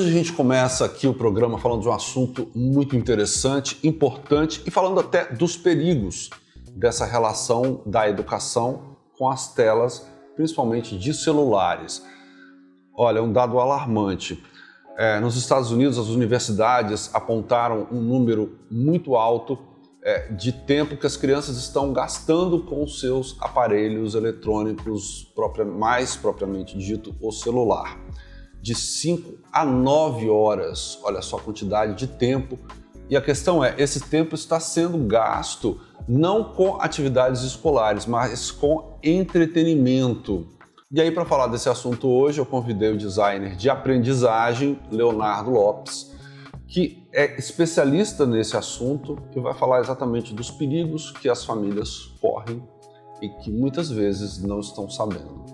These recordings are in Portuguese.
Hoje a gente começa aqui o programa falando de um assunto muito interessante, importante e falando até dos perigos dessa relação da educação com as telas, principalmente de celulares. Olha, um dado alarmante. Nos Estados Unidos, as universidades apontaram um número muito alto de tempo que as crianças estão gastando com os seus aparelhos eletrônicos, mais propriamente dito, o celular. De 5 a 9 horas, olha só a quantidade de tempo. E a questão é, esse tempo está sendo gasto não com atividades escolares, mas com entretenimento. E aí, para falar desse assunto hoje, eu convidei o designer de aprendizagem, Leonardo Lopes, que é especialista nesse assunto e vai falar exatamente dos perigos que as famílias correm e que muitas vezes não estão sabendo.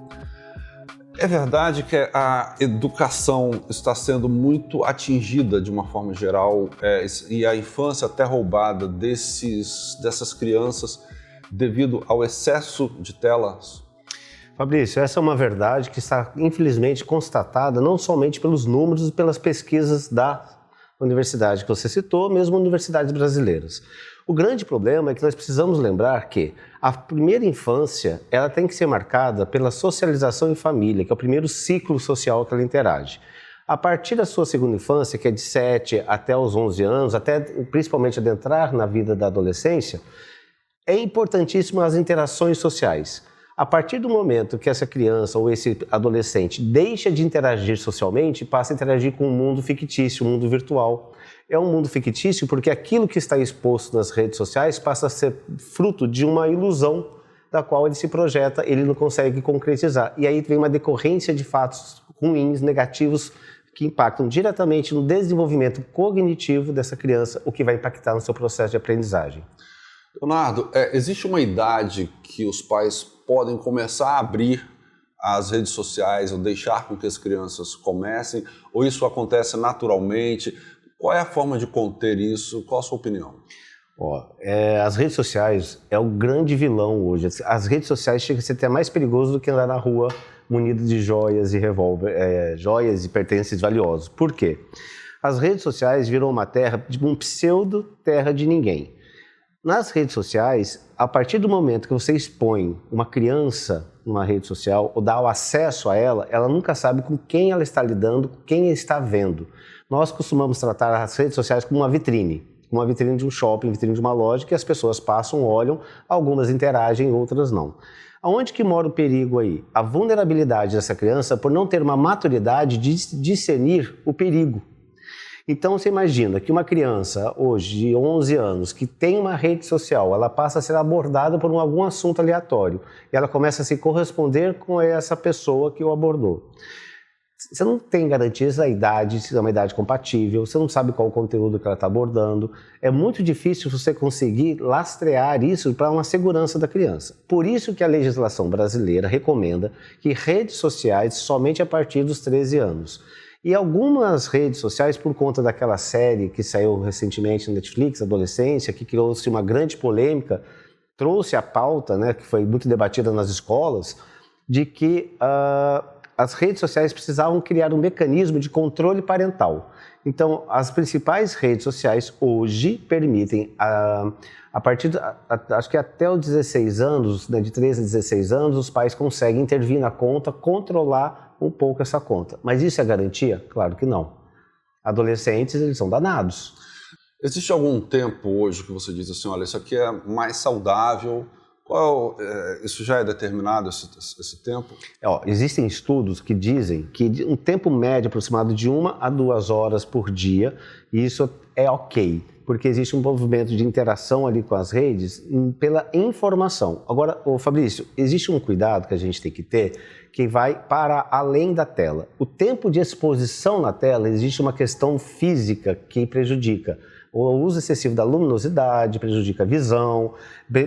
É verdade que a educação está sendo muito atingida de uma forma geral e a infância até roubada dessas crianças devido ao excesso de telas? Fabrício, essa é uma verdade que está infelizmente constatada não somente pelos números e pelas pesquisas da universidade que você citou, mesmo universidades brasileiras. O grande problema é que nós precisamos lembrar que a primeira infância ela tem que ser marcada pela socialização em família, que é o primeiro ciclo social que ela interage. A partir da sua segunda infância, que é de 7 até os 11 anos, até principalmente adentrar na vida da adolescência, é importantíssimo as interações sociais. A partir do momento que essa criança ou esse adolescente deixa de interagir socialmente, passa a interagir com um mundo fictício, um mundo virtual. É um mundo fictício porque aquilo que está exposto nas redes sociais passa a ser fruto de uma ilusão da qual ele se projeta, ele não consegue concretizar. E aí vem uma decorrência de fatos ruins, negativos, que impactam diretamente no desenvolvimento cognitivo dessa criança, o que vai impactar no seu processo de aprendizagem. Leonardo, existe uma idade que os pais podem começar a abrir as redes sociais ou deixar com que as crianças comecem, ou isso acontece naturalmente? Qual é a forma de conter isso? Qual a sua opinião? As redes sociais é o grande vilão hoje. As redes sociais chegam a ser até mais perigoso do que andar na rua munido de joias e revólver, joias e pertences valiosos. Por quê? As redes sociais viram uma terra, um pseudo-terra de ninguém. Nas redes sociais, a partir do momento que você expõe uma criança numa rede social ou dá o acesso a ela nunca sabe com quem ela está lidando, com quem está vendo. Nós costumamos tratar as redes sociais como uma vitrine de um shopping, vitrine de uma loja, que as pessoas passam, olham, algumas interagem, outras não. Aonde que mora o perigo aí? A vulnerabilidade dessa criança por não ter uma maturidade de discernir o perigo. Então você imagina que uma criança hoje de 11 anos que tem uma rede social, ela passa a ser abordada por algum assunto aleatório e ela começa a se corresponder com essa pessoa que o abordou. Você não tem garantias da idade, se é uma idade compatível, você não sabe qual o conteúdo que ela está abordando. É muito difícil você conseguir lastrear isso para uma segurança da criança. Por isso que a legislação brasileira recomenda que redes sociais somente a partir dos 13 anos. E algumas redes sociais, por conta daquela série que saiu recentemente na Netflix, Adolescência, que criou-se uma grande polêmica, trouxe a pauta, né, que foi muito debatida nas escolas, de que as redes sociais precisavam criar um mecanismo de controle parental. Então, as principais redes sociais hoje permitem, a partir, acho que até os 16 anos, né, de 13 a 16 anos, os pais conseguem intervir na conta, controlar um pouco essa conta. Mas isso é garantia? Claro que não. Adolescentes, eles são danados. Existe algum tempo hoje que você diz assim, olha, isso aqui é mais saudável? Isso já é determinado, esse tempo? Existem estudos que dizem que um tempo médio aproximado de 1 a 2 horas por dia, e isso é ok, porque existe um movimento de interação ali com as redes pela informação. Agora, Fabrício, existe um cuidado que a gente tem que ter que vai para além da tela. O tempo de exposição na tela, existe uma questão física que prejudica. O uso excessivo da luminosidade prejudica a visão,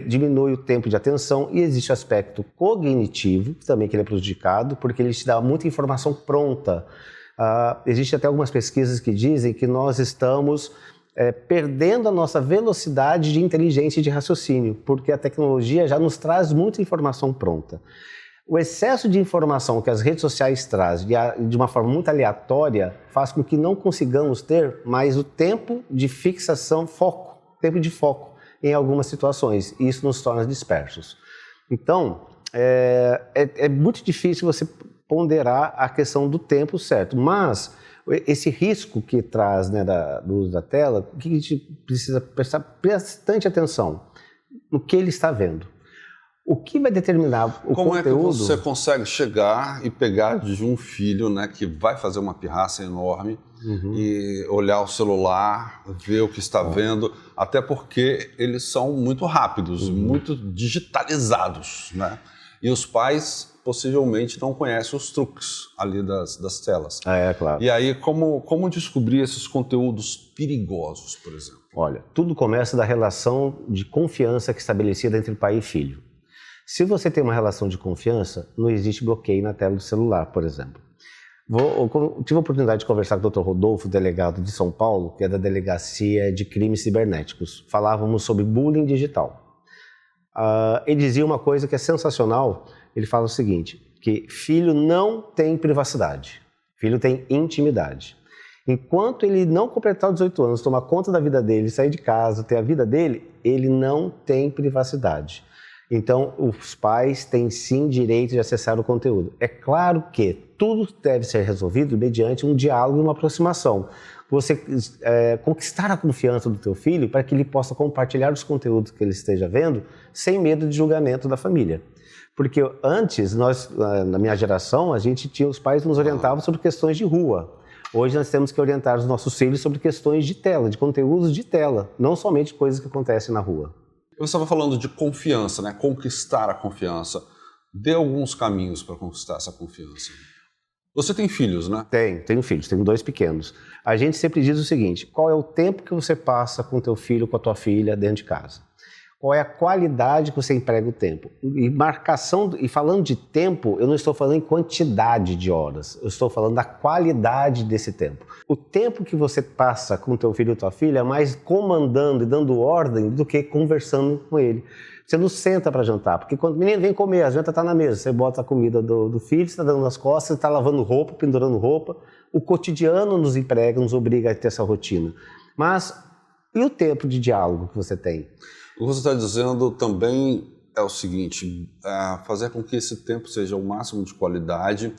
diminui o tempo de atenção e existe o aspecto cognitivo, também que ele é prejudicado, porque ele te dá muita informação pronta. Existem até algumas pesquisas que dizem que nós estamos perdendo a nossa velocidade de inteligência e de raciocínio, porque a tecnologia já nos traz muita informação pronta. O excesso de informação que as redes sociais trazem de uma forma muito aleatória faz com que não consigamos ter mais o tempo de fixação, tempo de foco em algumas situações, e isso nos torna dispersos. Então, é muito difícil você ponderar a questão do tempo certo, mas esse risco que traz, né, do uso da tela, o que a gente precisa prestar bastante atenção no que ele está vendo. O que vai determinar o Como conteúdo... é que você consegue chegar e pegar de um filho, né, que vai fazer uma pirraça enorme e olhar o celular, ver o que está vendo, até porque eles são muito rápidos, muito digitalizados, né? E os pais possivelmente não conhecem os truques ali das telas. Claro. E aí, como descobrir esses conteúdos perigosos, por exemplo? Olha, tudo começa da relação de confiança que é estabelecida entre pai e filho. Se você tem uma relação de confiança, não existe bloqueio na tela do celular, por exemplo. Tive a oportunidade de conversar com o Dr. Rodolfo, delegado de São Paulo, que é da Delegacia de Crimes Cibernéticos. Falávamos sobre bullying digital. Ele dizia uma coisa que é sensacional. Ele fala o seguinte, que filho não tem privacidade, filho tem intimidade. Enquanto ele não completar os 18 anos, tomar conta da vida dele, sair de casa, ter a vida dele, ele não tem privacidade. Então, os pais têm sim direito de acessar o conteúdo. É claro que tudo deve ser resolvido mediante um diálogo e uma aproximação. Você conquistar a confiança do teu filho para que ele possa compartilhar os conteúdos que ele esteja vendo sem medo de julgamento da família. Porque antes, na minha geração, os pais nos orientavam sobre questões de rua. Hoje nós temos que orientar os nossos filhos sobre questões de tela, de conteúdos de tela, não somente coisas que acontecem na rua. Eu estava falando de confiança, né? Conquistar a confiança. Dê alguns caminhos para conquistar essa confiança. Você tem filhos, né? Tenho filhos, tenho 2 pequenos. A gente sempre diz o seguinte, qual é o tempo que você passa com teu filho, com a tua filha dentro de casa? Qual é a qualidade que você emprega o tempo? E falando de tempo, eu não estou falando em quantidade de horas, eu estou falando da qualidade desse tempo. O tempo que você passa com teu filho ou tua filha é mais comandando e dando ordem do que conversando com ele. Você não senta para jantar, porque quando o menino vem comer, a janta está na mesa, você bota a comida do filho, você está dando nas costas, está lavando roupa, pendurando roupa. O cotidiano nos emprega, nos obriga a ter essa rotina. Mas e o tempo de diálogo que você tem? O que você está dizendo também é o seguinte, fazer com que esse tempo seja o máximo de qualidade,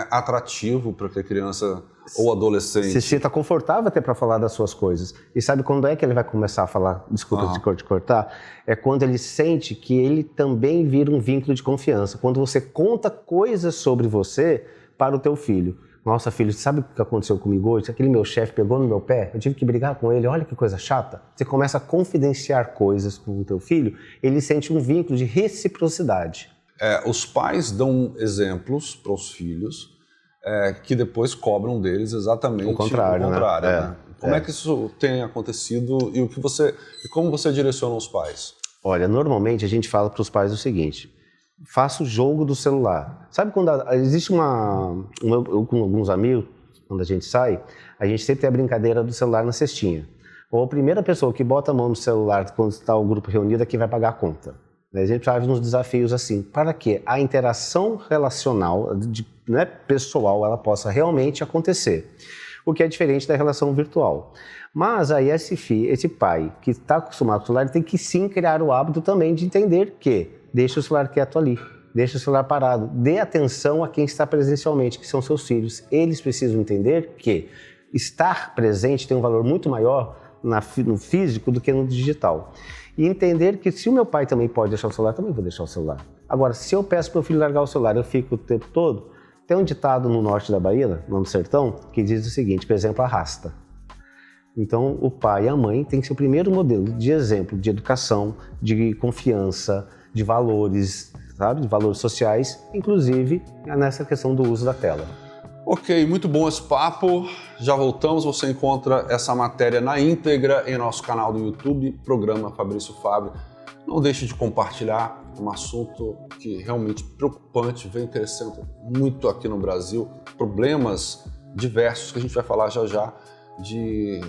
atrativo para que a criança ou adolescente se sinta confortável até para falar das suas coisas. E sabe quando é que ele vai começar a falar, desculpa te cortar? É quando ele sente que ele também vira um vínculo de confiança. Quando você conta coisas sobre você para o teu filho. Nossa, filho, sabe o que aconteceu comigo hoje? Aquele meu chefe pegou no meu pé, eu tive que brigar com ele, olha que coisa chata. Você começa a confidenciar coisas com o teu filho, ele sente um vínculo de reciprocidade. Os pais dão exemplos para os filhos que depois cobram deles exatamente o contrário, né? Como é que isso tem acontecido e como você direciona os pais? Olha, normalmente a gente fala para os pais o seguinte, faça o jogo do celular. Sabe quando existe eu com alguns amigos, quando a gente sai, a gente sempre tem a brincadeira do celular na cestinha. Ou a primeira pessoa que bota a mão no celular quando está o grupo reunido é que vai pagar a conta. A gente faz uns desafios assim, para que a interação relacional, pessoal, ela possa realmente acontecer. O que é diferente da relação virtual. Mas aí esse pai que está acostumado com o celular, ele tem que sim criar o hábito também de entender que deixa o celular quieto ali, deixa o celular parado, dê atenção a quem está presencialmente, que são seus filhos. Eles precisam entender que estar presente tem um valor muito maior no físico do que no digital. E entender que se o meu pai também pode deixar o celular, também vou deixar o celular. Agora, se eu peço para o meu filho largar o celular, eu fico o tempo todo, tem um ditado no norte da Bahia, no sertão, que diz o seguinte, por exemplo, arrasta. Então, o pai e a mãe têm que ser o primeiro modelo de exemplo de educação, de confiança, de valores, sabe? De valores sociais, inclusive nessa questão do uso da tela. Ok, muito bom esse papo. Já voltamos, você encontra essa matéria na íntegra em nosso canal do YouTube, Programa Fabrício Fabre. Não deixe de compartilhar um assunto que é realmente preocupante, vem crescendo muito aqui no Brasil. Problemas diversos que a gente vai falar já já, de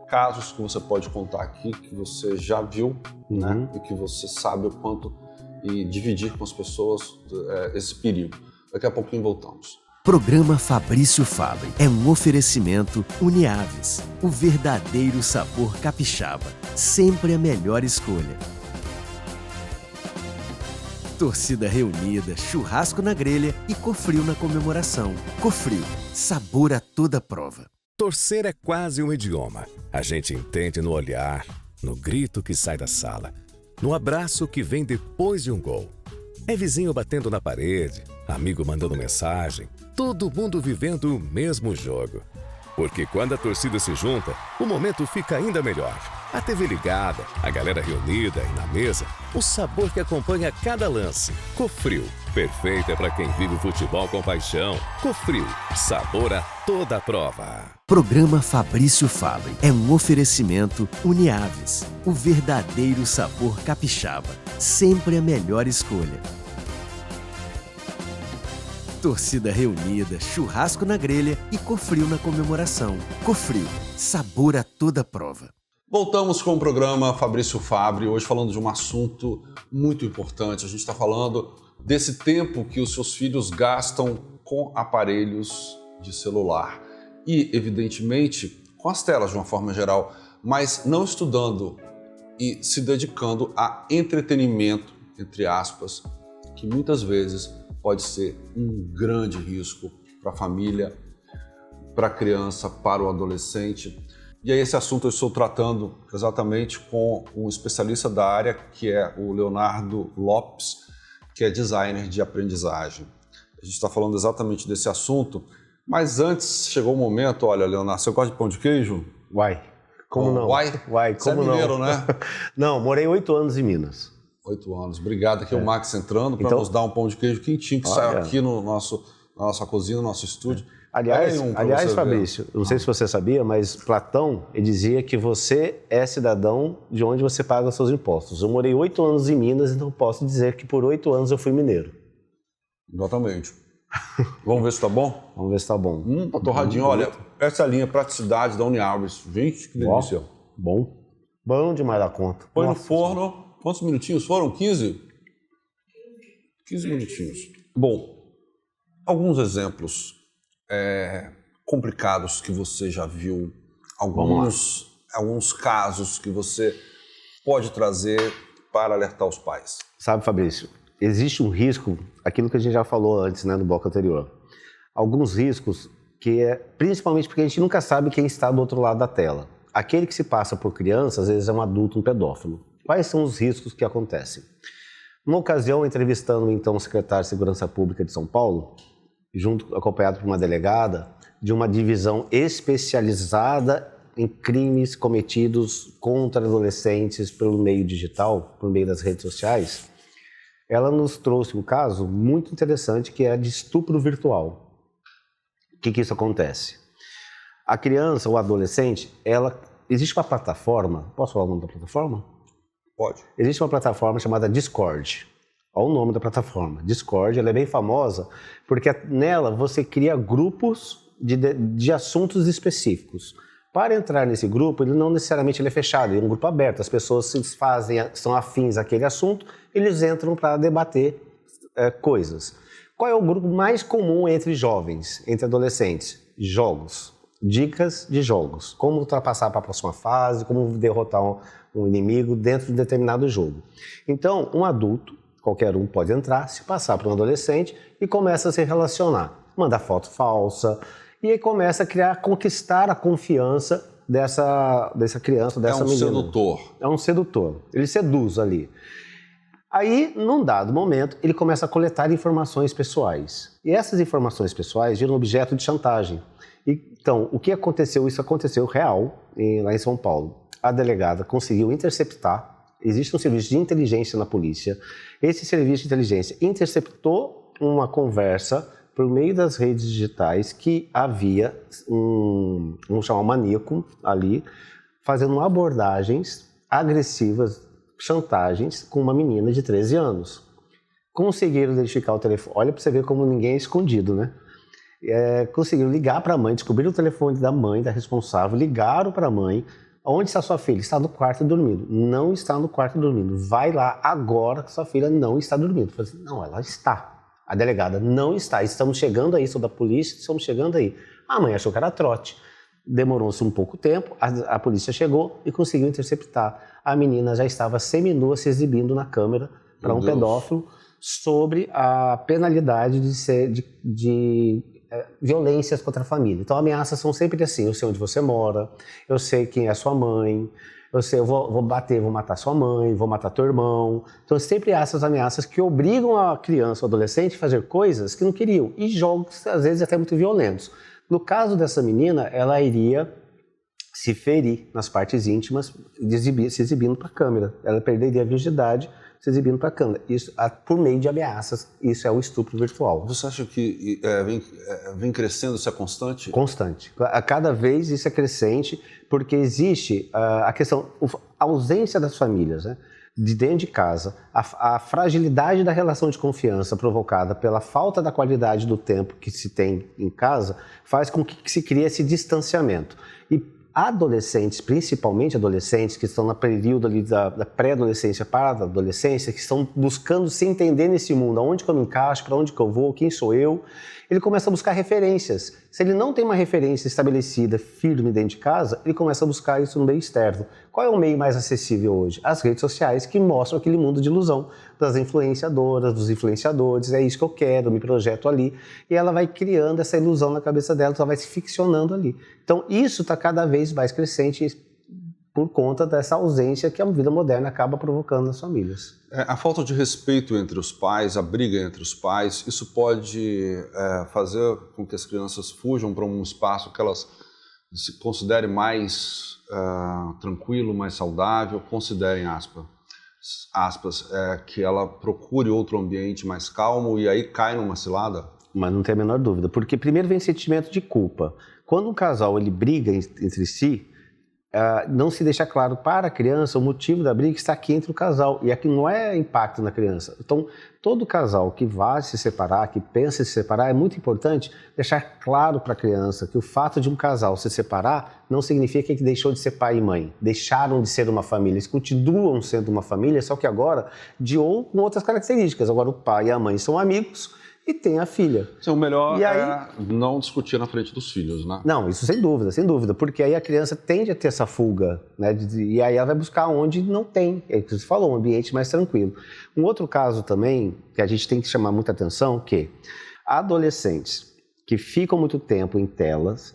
casos que você pode contar aqui, que você já viu, né? E que você sabe o quanto e dividir com as pessoas esse perigo. Daqui a pouquinho voltamos. Programa Fabrício Fabre é um oferecimento Uniaves, o verdadeiro sabor capixaba, sempre a melhor escolha. Torcida reunida, churrasco na grelha e Cofrio na comemoração. Cofrio, sabor a toda prova. Torcer é quase um idioma. A gente entende no olhar, no grito que sai da sala, no abraço que vem depois de um gol. É vizinho batendo na parede, amigo mandando mensagem, todo mundo vivendo o mesmo jogo. Porque quando a torcida se junta, o momento fica ainda melhor. A TV ligada, a galera reunida e na mesa, o sabor que acompanha cada lance. Cofrio, perfeito é para quem vive o futebol com paixão. Cofrio, sabor a toda a prova. Programa Fabrício Fabre é um oferecimento Uniaves, o verdadeiro sabor capixaba, sempre a melhor escolha. Torcida reunida, churrasco na grelha e Cofrio na comemoração. Cofrio, sabor a toda prova. Voltamos com o programa Fabrício Fabre, hoje falando de um assunto muito importante. A gente está falando desse tempo que os seus filhos gastam com aparelhos de celular e, evidentemente, com as telas de uma forma geral, mas não estudando e se dedicando a entretenimento, entre aspas, que muitas vezes pode ser um grande risco para a família, para a criança, para o adolescente. E aí esse assunto eu estou tratando exatamente com um especialista da área, que é o Leonardo Lopes, que é designer de aprendizagem. A gente está falando exatamente desse assunto, mas antes chegou o momento, olha, Leonardo, você gosta de pão de queijo? Uai, como não? Uai, como você é mineiro, não? né? Não, morei 8 anos em Minas. 8 anos. Obrigado. Aqui é o Max entrando para nos dar um pão de queijo quentinho que saiu aqui na nossa cozinha, no nosso estúdio. Aliás, Fabrício, não sei se você sabia, mas Platão ele dizia que você é cidadão de onde você paga os seus impostos. Eu morei 8 anos em Minas, então posso dizer que por 8 anos eu fui mineiro. Exatamente. Vamos ver se tá bom? Vamos ver se tá bom. Tá torradinho. Olha, essa linha praticidade da Uniaves. Gente, que delícia. Bom. Bom demais da conta. Põe no forno. Quantos minutinhos foram? 15? 15 minutinhos. Bom, alguns exemplos complicados que você já viu, alguns casos que você pode trazer para alertar os pais. Sabe, Fabrício, existe um risco, aquilo que a gente já falou antes, né, no bloco anterior. Alguns riscos que principalmente porque a gente nunca sabe quem está do outro lado da tela. Aquele que se passa por criança, às vezes é um adulto, um pedófilo. Quais são os riscos que acontecem? Numa ocasião, entrevistando então o secretário de Segurança Pública de São Paulo, acompanhado por uma delegada de uma divisão especializada em crimes cometidos contra adolescentes pelo meio digital, por meio das redes sociais, ela nos trouxe um caso muito interessante que é de estupro virtual. O que isso acontece? A criança ou adolescente, existe uma plataforma, posso falar o nome da plataforma? Pode. Existe uma plataforma chamada Discord. Olha o nome da plataforma. Discord, ela é bem famosa porque nela você cria grupos de assuntos específicos. Para entrar nesse grupo, ele não necessariamente é fechado, ele é um grupo aberto. As pessoas são afins àquele assunto, eles entram para debater coisas. Qual é o grupo mais comum entre jovens, entre adolescentes? Jogos. Dicas de jogos. Como ultrapassar para a próxima fase, como derrotar um inimigo dentro de um determinado jogo. Então, um adulto, qualquer um pode entrar, se passar para um adolescente e começa a se relacionar. Manda foto falsa e aí começa a conquistar a confiança dessa criança, dessa menina. É um sedutor. É um sedutor. Ele seduz ali. Aí, num dado momento, ele começa a coletar informações pessoais. E essas informações pessoais viram objeto de chantagem. Então, o que aconteceu? Isso aconteceu real lá em São Paulo. A delegada conseguiu interceptar, existe um serviço de inteligência na polícia, esse serviço de inteligência interceptou uma conversa por meio das redes digitais que havia vamos chamar um maníaco ali, fazendo abordagens agressivas, chantagens com uma menina de 13 anos. Conseguiram identificar o telefone, olha para você ver como ninguém é escondido, né? Conseguiram ligar para a mãe, descobriram o telefone da mãe, da responsável, ligaram para a mãe, Onde está sua filha? Está no quarto dormindo. Não está no quarto dormindo. Vai lá agora que sua filha não está dormindo. Eu falei assim, não, ela está. A delegada, não está. Estamos chegando aí, sou da polícia, estamos chegando aí. A mãe achou que era trote. Demorou-se um pouco tempo, a polícia chegou e conseguiu interceptar. A menina já estava seminua se exibindo na câmera para um pedófilo sobre a penalidade de violências contra a família. Então, ameaças são sempre assim, eu sei onde você mora, eu sei quem é sua mãe, eu vou bater, vou matar sua mãe, vou matar teu irmão. Então, sempre há essas ameaças que obrigam a criança ou adolescente a fazer coisas que não queriam, e jogos, às vezes, até muito violentos. No caso dessa menina, ela iria se ferir nas partes íntimas, se exibindo para a câmera. Ela perderia a virgindade se exibindo para a câmera. Isso por meio de ameaças. Isso é o estupro virtual. Você acha que vem crescendo, isso é constante? Constante. A cada vez isso é crescente, porque existe a questão, a ausência das famílias, né? De dentro de casa, a fragilidade da relação de confiança provocada pela falta da qualidade do tempo que se tem em casa, faz com que se crie esse distanciamento. E adolescentes, principalmente adolescentes que estão no período ali da pré-adolescência para a adolescência, que estão buscando se entender nesse mundo, aonde que eu me encaixo, para onde que eu vou, quem sou eu, ele começa a buscar referências. Se ele não tem uma referência estabelecida, firme dentro de casa, ele começa a buscar isso no meio externo. Qual é o meio mais acessível hoje? As redes sociais, que mostram aquele mundo de ilusão das influenciadoras, dos influenciadores, é isso que eu quero, eu me projeto ali. E ela vai criando essa ilusão na cabeça dela, ela vai se ficcionando ali. Então isso está cada vez mais crescente por conta dessa ausência que a vida moderna acaba provocando nas famílias. A falta de respeito entre os pais, a briga entre os pais, isso pode fazer com que as crianças fujam para um espaço que elas se considerem mais tranquilo, mais saudável, considerem aspas, que ela procure outro ambiente mais calmo e aí cai numa cilada? Mas não tem a menor dúvida, porque primeiro vem sentimento de culpa. Quando um casal ele briga entre si, não se deixa claro para a criança o motivo da briga que está aqui entre o casal, e aqui não é impacto na criança. Então, todo casal que vai se separar, que pensa em se separar, é muito importante deixar claro para a criança que o fato de um casal se separar não significa que deixou de ser pai e mãe, deixaram de ser uma família, eles continuam sendo uma família, só que agora com outras características. Agora o pai e a mãe são amigos, e tem a filha. O melhor é não discutir na frente dos filhos, né? Não, isso sem dúvida, porque aí a criança tende a ter essa fuga, né? E aí ela vai buscar onde não tem, é o que você falou, um ambiente mais tranquilo. Um outro caso também, que a gente tem que chamar muita atenção, que adolescentes que ficam muito tempo em telas,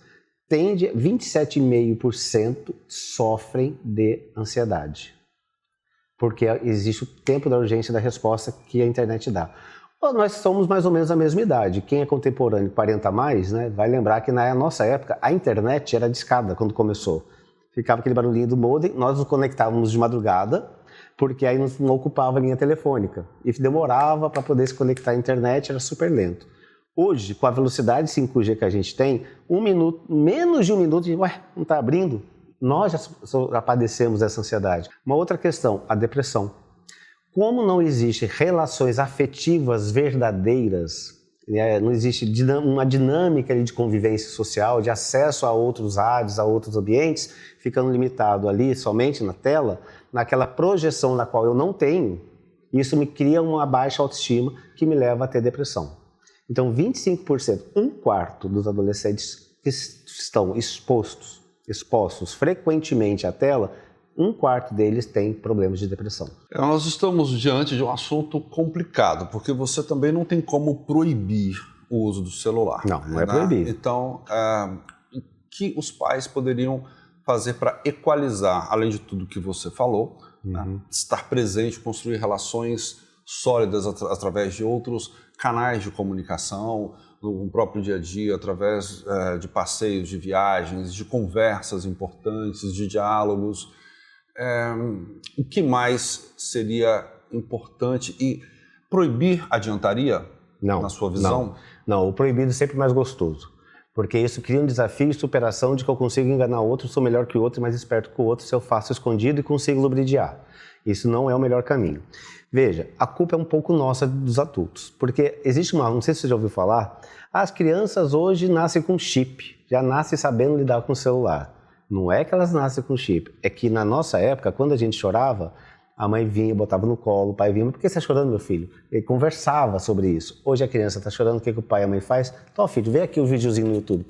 27,5% sofrem de ansiedade. Porque existe o tempo da urgência da resposta que a internet dá. Nós somos mais ou menos a mesma idade. Quem é contemporâneo, 40 a mais, né, vai lembrar que na nossa época a internet era discada quando começou. Ficava aquele barulhinho do modem, nós nos conectávamos de madrugada, porque aí não ocupava a linha telefônica. E demorava para poder se conectar à internet, era super lento. Hoje, com a velocidade 5G que a gente tem, menos de um minuto, não está abrindo? Nós já padecemos dessa ansiedade. Uma outra questão, a depressão. Como não existe relações afetivas verdadeiras, não existe uma dinâmica de convivência social, de acesso a outros áreas, a outros ambientes, ficando limitado ali somente na tela, naquela projeção na qual eu não tenho, isso me cria uma baixa autoestima que me leva a ter depressão. Então 25%, um quarto dos adolescentes que estão expostos frequentemente à tela, um quarto deles tem problemas de depressão. Nós estamos diante de um assunto complicado, porque você também não tem como proibir o uso do celular. Não é proibir. Então, o que os pais poderiam fazer para equalizar, além de tudo que você falou, estar presente, construir relações sólidas através de outros canais de comunicação, no próprio dia a dia, através de passeios, de viagens, de conversas importantes, de diálogos. O que mais seria importante e proibir adiantaria, na sua visão? Não, o proibido é sempre mais gostoso, porque isso cria um desafio e superação de que eu consigo enganar o outro, sou melhor que o outro, mais esperto que o outro, se eu faço escondido e consigo lubridiar. Isso não é o melhor caminho. Veja, a culpa é um pouco nossa dos adultos, porque existe não sei se você já ouviu falar, as crianças hoje nascem com chip, já nascem sabendo lidar com o celular. Não é que elas nascem com chip. É que na nossa época, quando a gente chorava, a mãe vinha, botava no colo, o pai vinha, por que você está chorando, meu filho? Ele conversava sobre isso. Hoje a criança está chorando, o que o pai e a mãe faz? Tó, filho, vê aqui o videozinho no YouTube,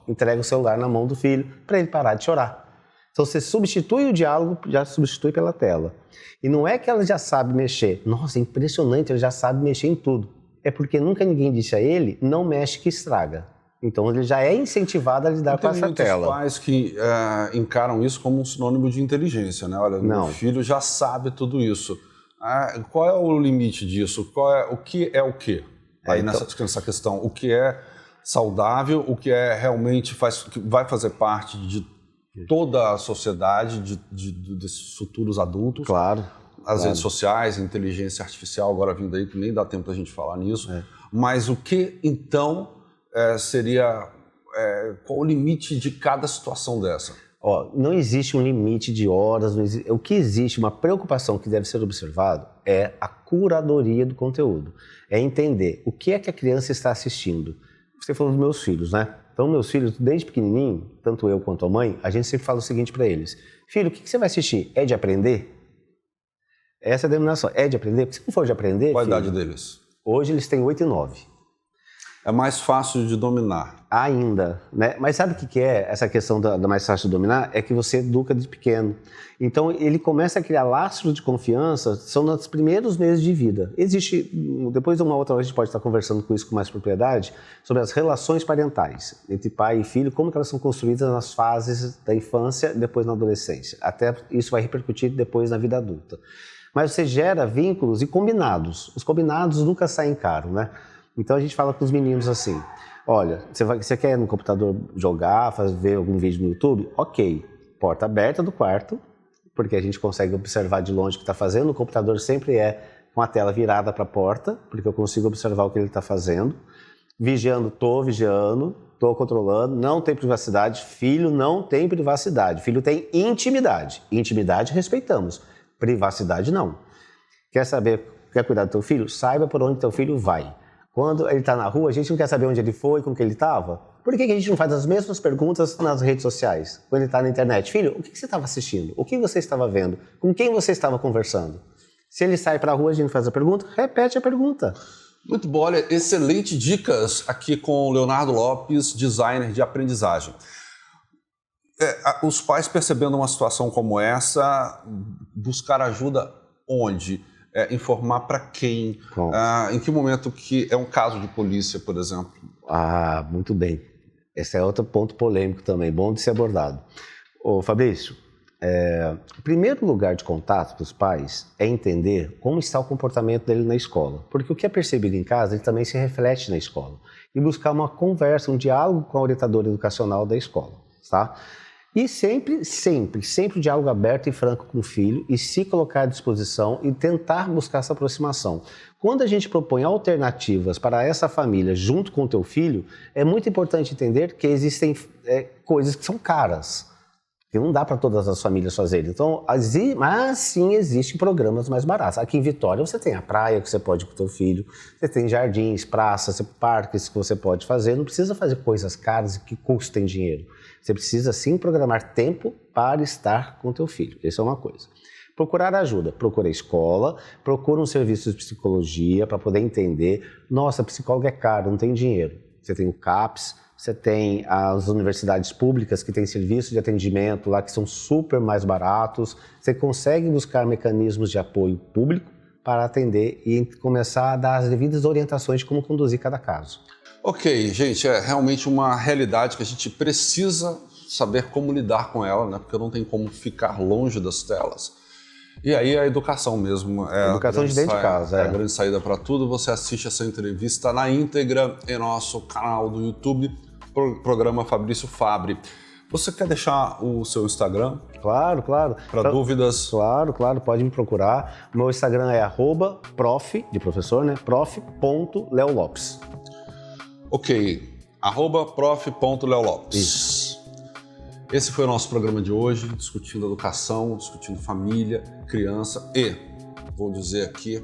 entrega o celular na mão do filho para ele parar de chorar. Então você substitui o diálogo, já substitui pela tela. E não é que ela já sabe mexer. Nossa, é impressionante, ela já sabe mexer em tudo. É porque nunca ninguém disse a ele, não mexe que estraga. Então ele já é incentivado a lidar com essa tela. Tem muitos pais que encaram isso como um sinônimo de inteligência, né? Olha, meu filho já sabe tudo isso. Qual é o limite disso? O que é o quê? Aí nessa questão, o que é saudável, o que é realmente que vai fazer parte de toda a sociedade, desses futuros adultos. Claro. As redes sociais, a inteligência artificial agora vindo aí, que nem dá tempo pra gente falar nisso. Mas o que então seria... qual o limite de cada situação dessa? Não existe um limite de horas, o que existe, uma preocupação que deve ser observado é a curadoria do conteúdo. É entender o que é que a criança está assistindo. Você falou dos meus filhos, né? Então, meus filhos, desde pequenininho, tanto eu quanto a mãe, a gente sempre fala o seguinte para eles. Filho, o que você vai assistir? É de aprender? Essa é a denominação. É de aprender? Porque se não for de aprender... Qual a idade deles? Hoje eles têm 8 e 9. É mais fácil de dominar. Ainda, né? Mas sabe o que é essa questão da mais fácil de dominar? É que você educa de pequeno. Então, ele começa a criar laços de confiança, são nos primeiros meses de vida. Existe, depois de uma outra hora a gente pode estar conversando com isso com mais propriedade, sobre as relações parentais, entre pai e filho, como que elas são construídas nas fases da infância, depois na adolescência. Até isso vai repercutir depois na vida adulta. Mas você gera vínculos e combinados. Os combinados nunca saem caro, né? Então a gente fala com os meninos assim, olha, você quer no computador jogar, ver algum vídeo no YouTube? Ok, porta aberta do quarto, porque a gente consegue observar de longe o que está fazendo, o computador sempre é com a tela virada para a porta, porque eu consigo observar o que ele está fazendo, estou vigiando, estou controlando, não tem privacidade, filho não tem privacidade, filho tem intimidade, intimidade respeitamos, privacidade não. Quer cuidar do teu filho? Saiba por onde teu filho vai. Quando ele está na rua, a gente não quer saber onde ele foi, com que ele estava. Por que a gente não faz as mesmas perguntas nas redes sociais? Quando ele está na internet, filho, o que você estava assistindo? O que você estava vendo? Com quem você estava conversando? Se ele sai para a rua, a gente faz a pergunta, repete a pergunta. Muito bom, olha, excelentes dicas aqui com o Leonardo Lopes, designer de aprendizagem. Os pais percebendo uma situação como essa, buscar ajuda onde? Informar para quem? Em que momento que é um caso de polícia, por exemplo? Muito bem. Esse é outro ponto polêmico também, bom de ser abordado. Ô, Fabrício, o primeiro lugar de contato para os pais é entender como está o comportamento dele na escola. Porque o que é percebido em casa, ele também se reflete na escola. E buscar uma conversa, um diálogo com a orientadora educacional da escola, tá? E sempre o diálogo aberto e franco com o filho e se colocar à disposição e tentar buscar essa aproximação. Quando a gente propõe alternativas para essa família junto com o teu filho, é muito importante entender que existem coisas que são caras, que não dá para todas as famílias fazerem. Então, mas sim existem programas mais baratos. Aqui em Vitória você tem a praia que você pode ir com o teu filho, você tem jardins, praças, parques que você pode fazer, não precisa fazer coisas caras que custem dinheiro. Você precisa sim programar tempo para estar com o teu filho. Isso é uma coisa. Procurar ajuda. Procura a escola, procura um serviço de psicologia para poder entender. Nossa, psicólogo é caro, não tem dinheiro. Você tem o CAPS, você tem as universidades públicas que têm serviços de atendimento lá que são super mais baratos. Você consegue buscar mecanismos de apoio público para atender e começar a dar as devidas orientações de como conduzir cada caso. Ok, gente, é realmente uma realidade que a gente precisa saber como lidar com ela, né? Porque não tem como ficar longe das telas. E aí a educação mesmo. A educação de dentro de casa. É a grande saída para tudo. Você assiste essa entrevista na íntegra em nosso canal do YouTube, programa Fabrício Fabre. Você quer deixar o seu Instagram? Claro. Para dúvidas? Claro, pode me procurar. Meu Instagram é @prof, de professor, né? prof.leolopes. Ok, @prof.leolopes. Isso. Esse foi o nosso programa de hoje, discutindo educação, discutindo família, criança e, vou dizer aqui,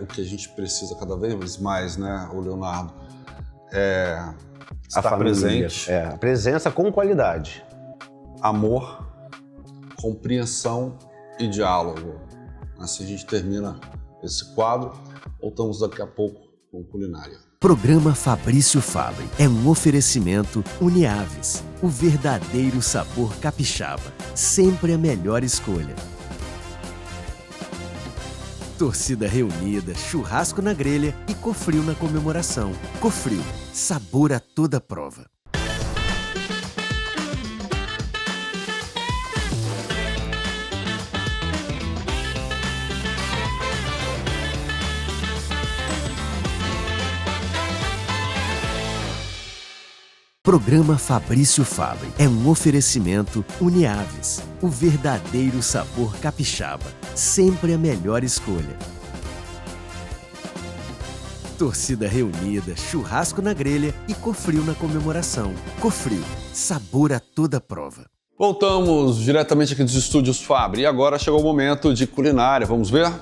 o que a gente precisa cada vez mais, né, o Leonardo, estar presente. A presença com qualidade. amor, compreensão e diálogo. Assim a gente termina esse quadro. Voltamos daqui a pouco com culinária. Programa Fabrício Fabre é um oferecimento Uniaves, o verdadeiro sabor capixaba, sempre a melhor escolha. Torcida reunida, churrasco na grelha e Cofrio na comemoração. Cofrio, sabor a toda prova. Programa Fabrício Fabre é um oferecimento Uniaves, o verdadeiro sabor capixaba, sempre a melhor escolha. Torcida reunida, churrasco na grelha e Cofrio na comemoração. Cofrio, sabor a toda prova. Voltamos diretamente aqui dos estúdios Fabre e agora chegou o momento de culinária. Vamos ver?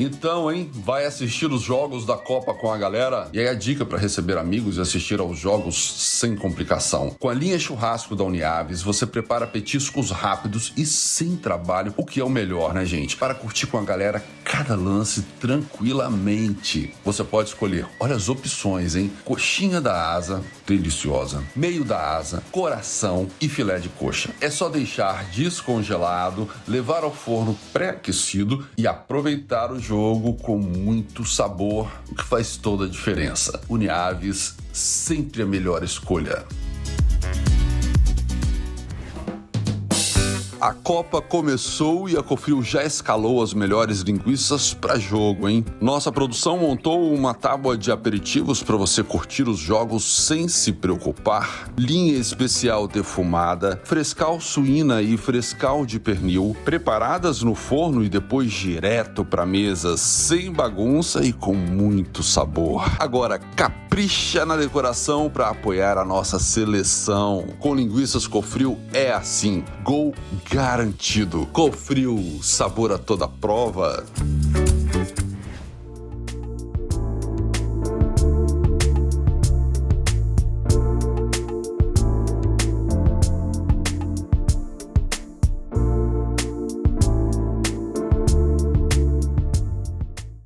Então, hein? Vai assistir os jogos da Copa com a galera? E aí a dica para receber amigos e assistir aos jogos sem complicação. Com a linha churrasco da Uniaves, você prepara petiscos rápidos e sem trabalho, o que é o melhor, né, gente? Para curtir com a galera cada lance tranquilamente. Você pode escolher, olha as opções, hein? Coxinha da asa, deliciosa. Meio da asa, coração e filé de coxa. É só deixar descongelado, levar ao forno pré-aquecido e aproveitar o jogo com muito sabor, o que faz toda a diferença. Uniaves, sempre a melhor escolha. A Copa começou e a Cofrio já escalou as melhores linguiças para jogo, hein? Nossa produção montou uma tábua de aperitivos para você curtir os jogos sem se preocupar. Linha especial defumada, frescal suína e frescal de pernil, preparadas no forno e depois direto para mesa, sem bagunça e com muito sabor. Agora, capricha na decoração para apoiar a nossa seleção. Com linguiças Cofrio é assim, gol garantido. Cofrio, sabor a toda prova.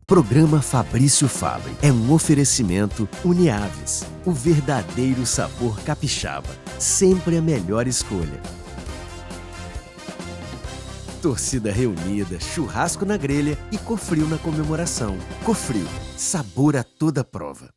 Programa Fabrício Fabre é um oferecimento Uniaves, o verdadeiro sabor capixaba, sempre a melhor escolha. Torcida reunida, churrasco na grelha e Cofrio na comemoração. Cofrio, sabor a toda prova.